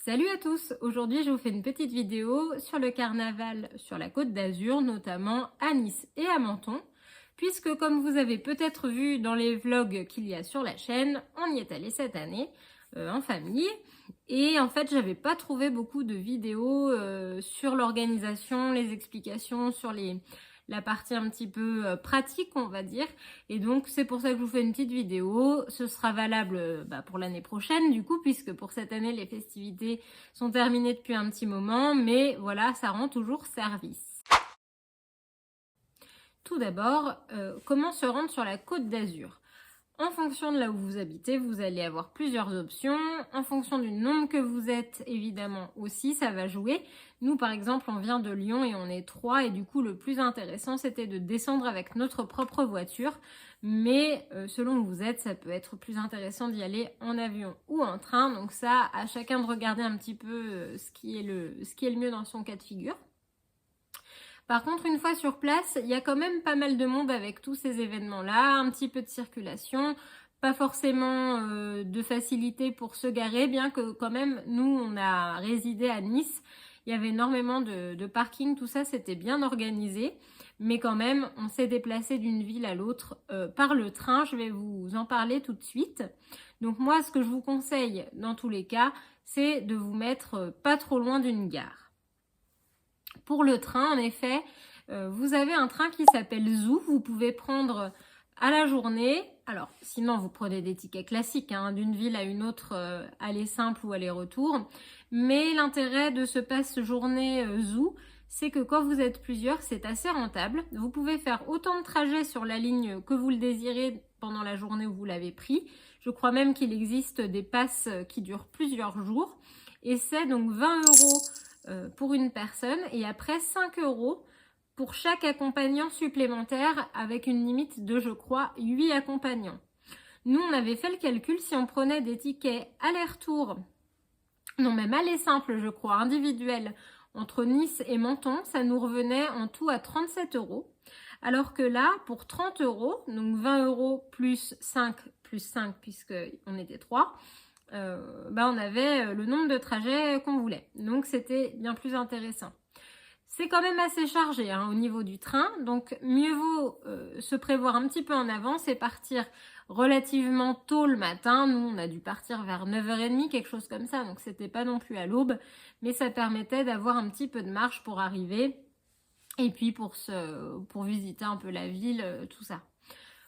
Salut à tous! Aujourd'hui, je vous fais une petite vidéo sur le carnaval sur la Côte d'Azur, notamment à Nice et à Menton, puisque comme vous avez peut-être vu dans les vlogs qu'il y a sur la chaîne, on y est allé cette année en famille. Et en fait, j'avais pas trouvé beaucoup de vidéos sur l'organisation, les explications sur la partie un petit peu pratique, on va dire. Et donc, c'est pour ça que je vous fais une petite vidéo. Ce sera valable pour l'année prochaine, du coup, puisque pour cette année, les festivités sont terminées depuis un petit moment. Mais voilà, ça rend toujours service. Tout d'abord, comment se rendre sur la Côte d'Azur ? En fonction de là où vous habitez, vous allez avoir plusieurs options. En fonction du nombre que vous êtes, évidemment aussi, ça va jouer. Nous, par exemple, on vient de Lyon et on est 3. Et du coup, le plus intéressant, c'était de descendre avec notre propre voiture. Mais selon où vous êtes, ça peut être plus intéressant d'y aller en avion ou en train. Donc ça, à chacun de regarder un petit peu ce qui est le mieux dans son cas de figure. Par contre, une fois sur place, il y a quand même pas mal de monde avec tous ces événements-là, un petit peu de circulation, pas forcément de facilité pour se garer, bien que quand même, nous, on a résidé à Nice, il y avait énormément de parking, tout ça, c'était bien organisé, mais quand même, on s'est déplacé d'une ville à l'autre par le train, je vais vous en parler tout de suite. Donc moi, ce que je vous conseille dans tous les cas, c'est de vous mettre pas trop loin d'une gare. Pour le train, en effet, vous avez un train qui s'appelle Zoo. Vous pouvez prendre à la journée. Alors, sinon, vous prenez des tickets classiques, d'une ville à une autre, aller simple ou aller-retour. Mais l'intérêt de ce passe-journée Zoo, c'est que quand vous êtes plusieurs, c'est assez rentable. Vous pouvez faire autant de trajets sur la ligne que vous le désirez pendant la journée où vous l'avez pris. Je crois même qu'il existe des passes qui durent plusieurs jours. Et c'est donc 20 € pour une personne et après 5 € pour chaque accompagnant supplémentaire avec une limite de, je crois, 8 accompagnants. Nous, on avait fait le calcul, si on prenait des tickets aller-retour, non même aller simple, je crois, individuel, entre Nice et Menton, ça nous revenait en tout à 37 €. Alors que là, pour 30 €, donc 20 € plus 5 puisqu'on était 3, on avait le nombre de trajets qu'on voulait. Donc c'était bien plus intéressant. C'est quand même assez chargé au niveau du train, donc mieux vaut se prévoir un petit peu en avance et partir relativement tôt le matin. Nous, on a dû partir vers 9h30, quelque chose comme ça, donc c'était pas non plus à l'aube, mais ça permettait d'avoir un petit peu de marge pour arriver et puis pour visiter un peu la ville, tout ça.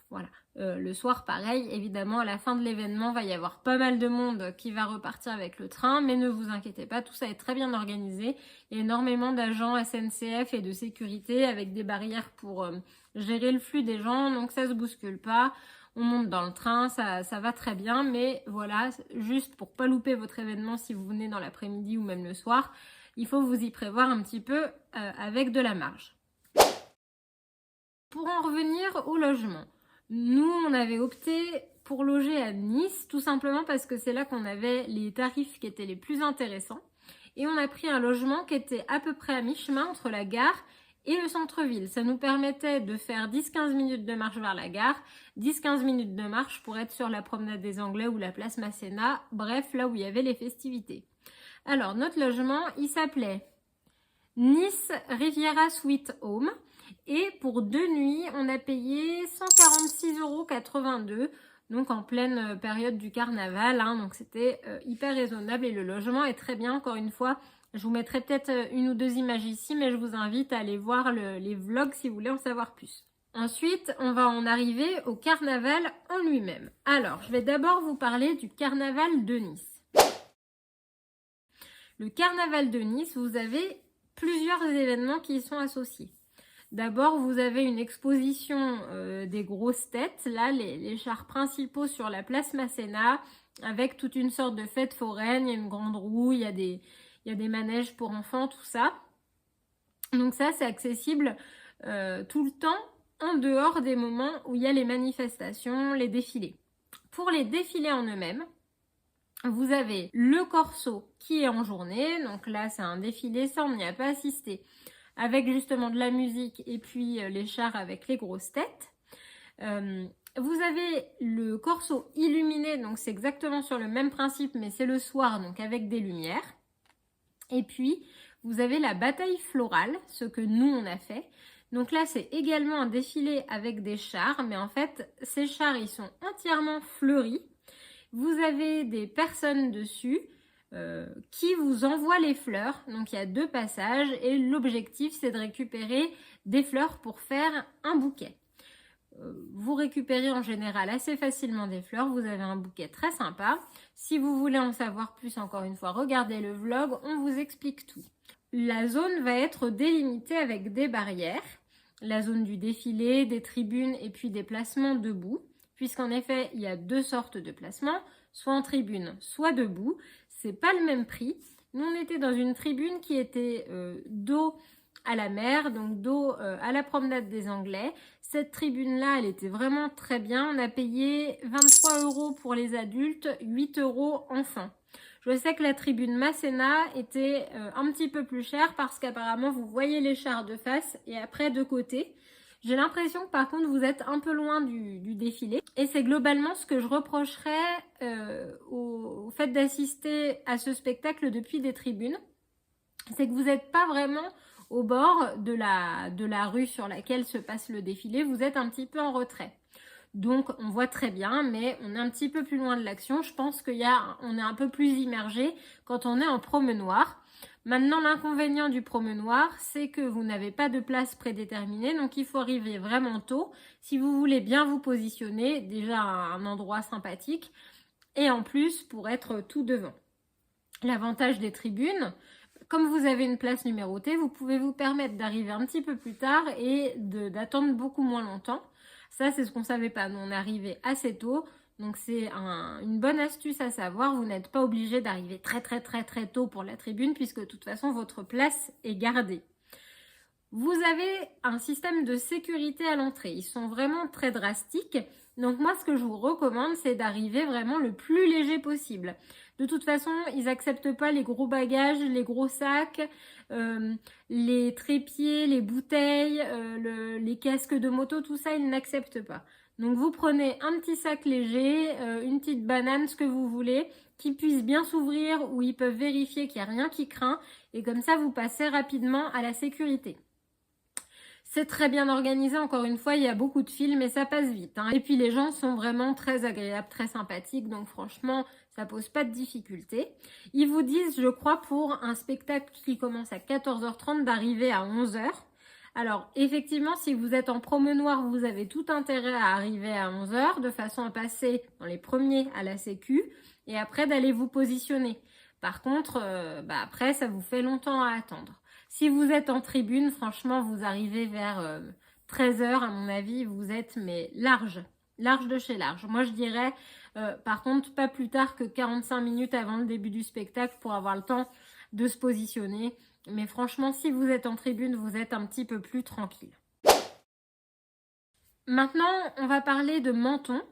Voilà. Le soir, pareil, évidemment, à la fin de l'événement, va y avoir pas mal de monde qui va repartir avec le train, mais ne vous inquiétez pas, tout ça est très bien organisé. Il y a énormément d'agents SNCF et de sécurité avec des barrières pour gérer le flux des gens, donc ça se bouscule pas. On monte dans le train, ça va très bien, mais voilà, juste pour pas louper votre événement si vous venez dans l'après-midi ou même le soir, il faut vous y prévoir un petit peu avec de la marge. Pour en revenir au logement. Nous, on avait opté pour loger à Nice, tout simplement parce que c'est là qu'on avait les tarifs qui étaient les plus intéressants. Et on a pris un logement qui était à peu près à mi-chemin entre la gare et le centre-ville. Ça nous permettait de faire 10-15 minutes de marche vers la gare, 10-15 minutes de marche pour être sur la promenade des Anglais ou la place Masséna, bref, là où il y avait les festivités. Alors, notre logement, il s'appelait Nice Riviera Sweet Home. Et pour 2 nuits, on a payé 146,82 €, donc en pleine période du carnaval, donc c'était hyper raisonnable et le logement est très bien. Encore une fois, je vous mettrai peut-être une ou deux images ici, mais je vous invite à aller voir les vlogs si vous voulez en savoir plus. Ensuite, on va en arriver au carnaval en lui-même. Alors, je vais d'abord vous parler du carnaval de Nice. Le carnaval de Nice, vous avez plusieurs événements qui y sont associés. D'abord, vous avez une exposition des grosses têtes, là, les chars principaux sur la place Masséna, avec toute une sorte de fête foraine, il y a une grande roue, il y a des manèges pour enfants, tout ça. Donc ça, c'est accessible tout le temps, en dehors des moments où il y a les manifestations, les défilés. Pour les défilés en eux-mêmes, vous avez le corso qui est en journée, donc là, c'est un défilé, ça, on n'y a pas assisté, avec justement de la musique et puis les chars avec les grosses têtes. Vous avez le corso illuminé, donc c'est exactement sur le même principe, mais c'est le soir, donc avec des lumières. Et puis, vous avez la bataille florale, ce que nous, on a fait. Donc là, c'est également un défilé avec des chars, mais en fait, ces chars, ils sont entièrement fleuris. Vous avez des personnes dessus qui vous envoient les fleurs. Donc il y a 2 passages et l'objectif, c'est de récupérer des fleurs pour faire un bouquet. Vous récupérez en général assez facilement des fleurs, vous avez un bouquet très sympa. Si vous voulez en savoir plus, encore une fois, regardez le vlog, on vous explique tout. La zone va être délimitée avec des barrières, la zone du défilé, des tribunes et puis des placements debout, puisqu'en effet, il y a 2 sortes de placements, soit en tribune, soit debout. C'est pas le même prix. Nous, on était dans une tribune qui était dos à la mer, donc dos à la promenade des Anglais. Cette tribune-là, elle était vraiment très bien. On a payé 23 € pour les adultes, 8 € enfants. Je sais que la tribune Masséna était un petit peu plus chère parce qu'apparemment, vous voyez les chars de face et après de côté. J'ai l'impression que par contre, vous êtes un peu loin du défilé. Et c'est globalement ce que je reprocherais au fait d'assister à ce spectacle depuis des tribunes. C'est que vous n'êtes pas vraiment au bord de la rue sur laquelle se passe le défilé. Vous êtes un petit peu en retrait. Donc on voit très bien, mais on est un petit peu plus loin de l'action. Je pense qu'on est un peu plus immergé quand on est en promenoir. Maintenant, l'inconvénient du promenoir, c'est que vous n'avez pas de place prédéterminée, donc il faut arriver vraiment tôt si vous voulez bien vous positionner, déjà à un endroit sympathique, et en plus pour être tout devant. L'avantage des tribunes, comme vous avez une place numérotée, vous pouvez vous permettre d'arriver un petit peu plus tard et d'attendre beaucoup moins longtemps. Ça, c'est ce qu'on ne savait pas. Nous, on est arrivé assez tôt. Donc, c'est une bonne astuce à savoir. Vous n'êtes pas obligé d'arriver très tôt pour la tribune puisque de toute façon, votre place est gardée. Vous avez un système de sécurité à l'entrée. Ils sont vraiment très drastiques. Donc, moi, ce que je vous recommande, c'est d'arriver vraiment le plus léger possible. De toute façon, ils n'acceptent pas les gros bagages, les gros sacs, les trépieds, les bouteilles, les casques de moto, tout ça, ils n'acceptent pas. Donc vous prenez un petit sac léger, une petite banane, ce que vous voulez, qui puisse bien s'ouvrir, où ils peuvent vérifier qu'il n'y a rien qui craint, et comme ça, vous passez rapidement à la sécurité. C'est très bien organisé, encore une fois, il y a beaucoup de fils, mais ça passe vite. Hein. Et puis les gens sont vraiment très agréables, très sympathiques, donc franchement, ça pose pas de difficulté. Ils vous disent, je crois, pour un spectacle qui commence à 14h30, d'arriver à 11h. Alors, effectivement, si vous êtes en promenoir, vous avez tout intérêt à arriver à 11h, de façon à passer dans les premiers à la sécu, et après d'aller vous positionner. Par contre, après, ça vous fait longtemps à attendre. Si vous êtes en tribune, franchement, vous arrivez vers 13h, à mon avis, vous êtes mais large de chez large. Moi, je dirais, par contre, pas plus tard que 45 minutes avant le début du spectacle pour avoir le temps de se positionner. Mais franchement, si vous êtes en tribune, vous êtes un petit peu plus tranquille. Maintenant, on va parler de Menton.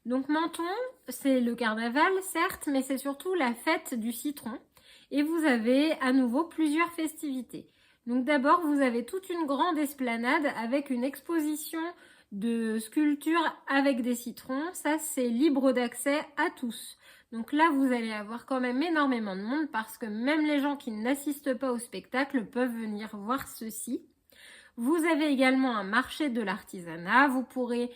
Donc Menton, c'est le carnaval, certes, mais c'est surtout la fête du citron. Et vous avez à nouveau plusieurs festivités. Donc d'abord, vous avez toute une grande esplanade avec une exposition de sculptures avec des citrons. Ça, c'est libre d'accès à tous. Donc là, vous allez avoir quand même énormément de monde parce que même les gens qui n'assistent pas au spectacle peuvent venir voir ceci. Vous avez également un marché de l'artisanat. Vous pourrez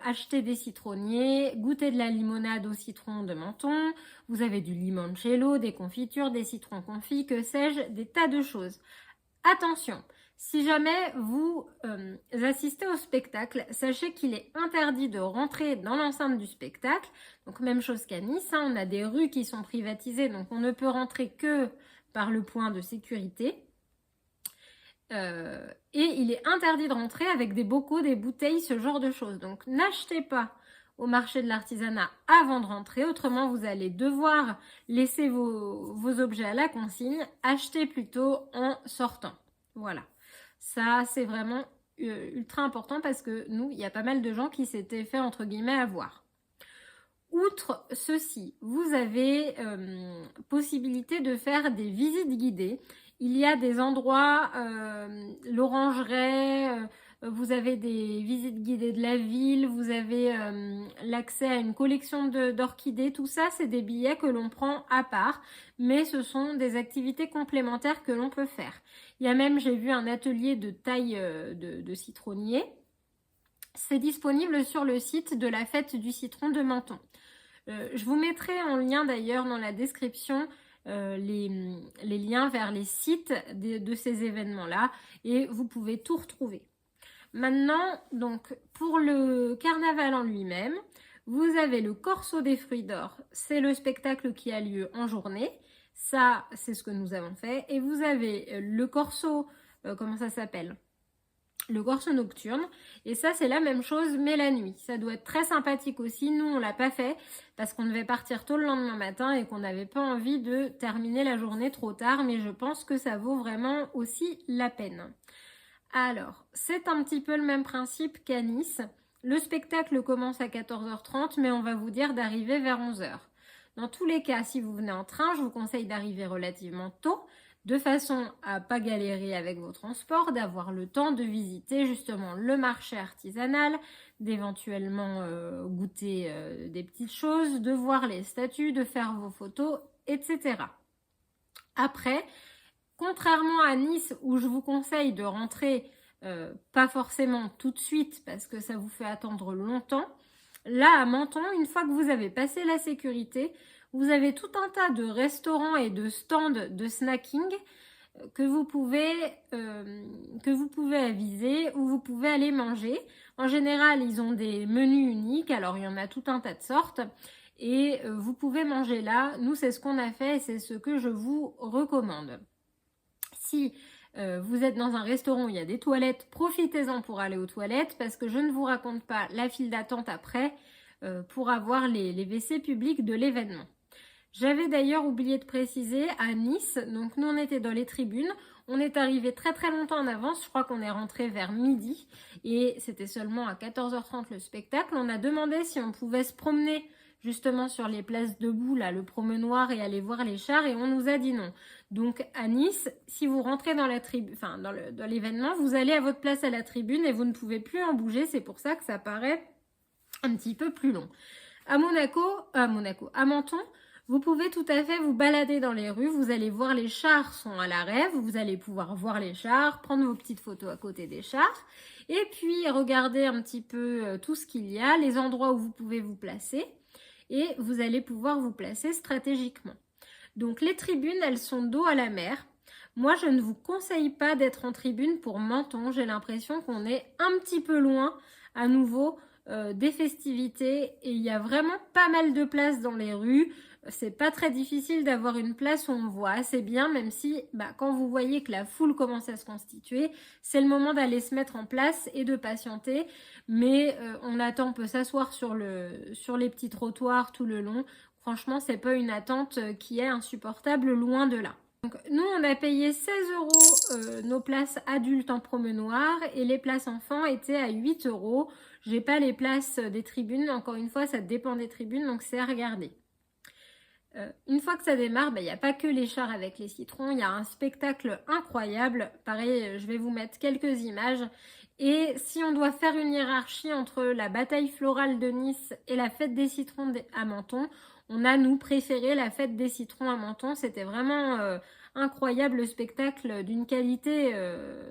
acheter des citronniers, goûter de la limonade au citron de Menton. Vous avez du limoncello, des confitures, des citrons confits, que sais-je, des tas de choses. Attention, si jamais vous assistez au spectacle, sachez qu'il est interdit de rentrer dans l'enceinte du spectacle. Donc même chose qu'à Nice, hein, on a des rues qui sont privatisées, donc on ne peut rentrer que par le point de sécurité. Et il est interdit de rentrer avec des bocaux, des bouteilles, ce genre de choses. Donc n'achetez pas au marché de l'artisanat avant de rentrer, autrement vous allez devoir laisser vos objets à la consigne, achetez plutôt en sortant. Voilà, ça c'est vraiment ultra important parce que nous, il y a pas mal de gens qui s'étaient fait entre guillemets avoir. Outre ceci, vous avez possibilité de faire des visites guidées. Il y a des endroits, l'Orangerie, vous avez des visites guidées de la ville, vous avez l'accès à une collection d'orchidées. Tout ça, c'est des billets que l'on prend à part, mais ce sont des activités complémentaires que l'on peut faire. Il y a même, j'ai vu un atelier de taille de citronnier. C'est disponible sur le site de la fête du citron de Menton. Je vous mettrai en lien d'ailleurs dans la description les liens vers les sites de ces événements-là et vous pouvez tout retrouver. Maintenant, donc, pour le carnaval en lui-même, vous avez le Corso des fruits d'or. C'est le spectacle qui a lieu en journée. Ça, c'est ce que nous avons fait. Et vous avez le Corso, comment ça s'appelle ? Le Corso nocturne. Et ça, c'est la même chose, mais la nuit. Ça doit être très sympathique aussi. Nous, on l'a pas fait parce qu'on devait partir tôt le lendemain matin et qu'on n'avait pas envie de terminer la journée trop tard. Mais je pense que ça vaut vraiment aussi la peine. Alors, c'est un petit peu le même principe qu'à Nice. Le spectacle commence à 14h30, mais on va vous dire d'arriver vers 11h. Dans tous les cas, si vous venez en train, je vous conseille d'arriver relativement tôt, de façon à pas galérer avec vos transports, d'avoir le temps de visiter justement le marché artisanal, d'éventuellement goûter des petites choses, de voir les statues, de faire vos photos, etc. Après, contrairement à Nice où je vous conseille de rentrer pas forcément tout de suite parce que ça vous fait attendre longtemps, là à Menton, une fois que vous avez passé la sécurité, vous avez tout un tas de restaurants et de stands de snacking que vous pouvez aviser, où vous pouvez aller manger. En général, ils ont des menus uniques, alors il y en a tout un tas de sortes. Et vous pouvez manger là. Nous, c'est ce qu'on a fait et c'est ce que je vous recommande. Si vous êtes dans un restaurant où il y a des toilettes, profitez-en pour aller aux toilettes parce que je ne vous raconte pas la file d'attente après pour avoir les WC publics de l'événement. J'avais d'ailleurs oublié de préciser à Nice, donc nous on était dans les tribunes, on est arrivé très très longtemps en avance, je crois qu'on est rentré vers midi et c'était seulement à 14h30 le spectacle. On a demandé si on pouvait se promener justement sur les places debout, là, le promenoir et aller voir les chars et on nous a dit non. Donc à Nice, si vous rentrez dans la dans l'événement, vous allez à votre place à la tribune et vous ne pouvez plus en bouger, c'est pour ça que ça paraît un petit peu plus long. À Menton, vous pouvez tout à fait vous balader dans les rues, vous allez voir les chars sont à l'arrêt, vous allez pouvoir voir les chars, prendre vos petites photos à côté des chars et puis regarder un petit peu tout ce qu'il y a, les endroits où vous pouvez vous placer et vous allez pouvoir vous placer stratégiquement. Donc les tribunes, elles sont dos à la mer. Moi, je ne vous conseille pas d'être en tribune pour Menton, j'ai l'impression qu'on est un petit peu loin à nouveau des festivités et il y a vraiment pas mal de places dans les rues. C'est pas très difficile d'avoir une place où on voit assez bien, même si quand vous voyez que la foule commence à se constituer, c'est le moment d'aller se mettre en place et de patienter. Mais on peut s'asseoir sur les petits trottoirs tout le long. Franchement, c'est pas une attente qui est insupportable, loin de là. Donc, nous, on a payé 16 € nos places adultes en promenoir et les places enfants étaient à 8 €. J'ai pas les places des tribunes, encore une fois, ça dépend des tribunes, donc c'est à regarder. Une fois que ça démarre, il n'y a pas que les chars avec les citrons, il y a un spectacle incroyable. Pareil, je vais vous mettre quelques images. Et si on doit faire une hiérarchie entre la bataille florale de Nice et la fête des citrons à Menton, on a nous préféré la fête des citrons à Menton. C'était vraiment incroyable, le spectacle d'une qualité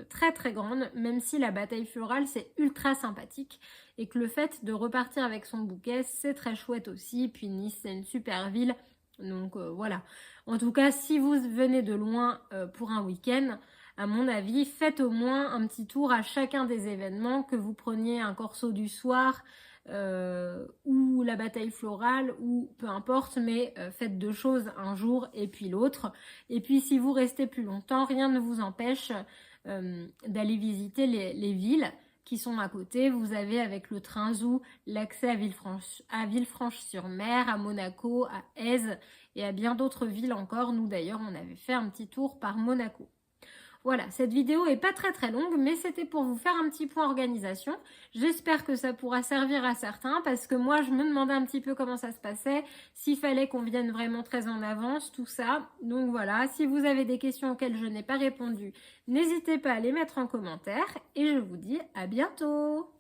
très très grande, même si la bataille florale c'est ultra sympathique et que le fait de repartir avec son bouquet c'est très chouette aussi. Puis Nice c'est une super ville. Donc voilà. En tout cas, si vous venez de loin pour un week-end, à mon avis, faites au moins un petit tour à chacun des événements, que vous preniez un corso du soir ou la bataille florale ou peu importe, mais faites deux choses un jour et puis l'autre. Et puis si vous restez plus longtemps, rien ne vous empêche d'aller visiter les villes qui sont à côté. Vous avez avec le train Zou l'accès à Villefranche-sur-Mer, à Monaco, à Èze et à bien d'autres villes encore. Nous d'ailleurs, on avait fait un petit tour par Monaco. Voilà, cette vidéo est pas très longue, mais c'était pour vous faire un petit point organisation. J'espère que ça pourra servir à certains parce que moi, je me demandais un petit peu comment ça se passait, s'il fallait qu'on vienne vraiment très en avance, tout ça. Donc voilà, si vous avez des questions auxquelles je n'ai pas répondu, n'hésitez pas à les mettre en commentaire et je vous dis à bientôt!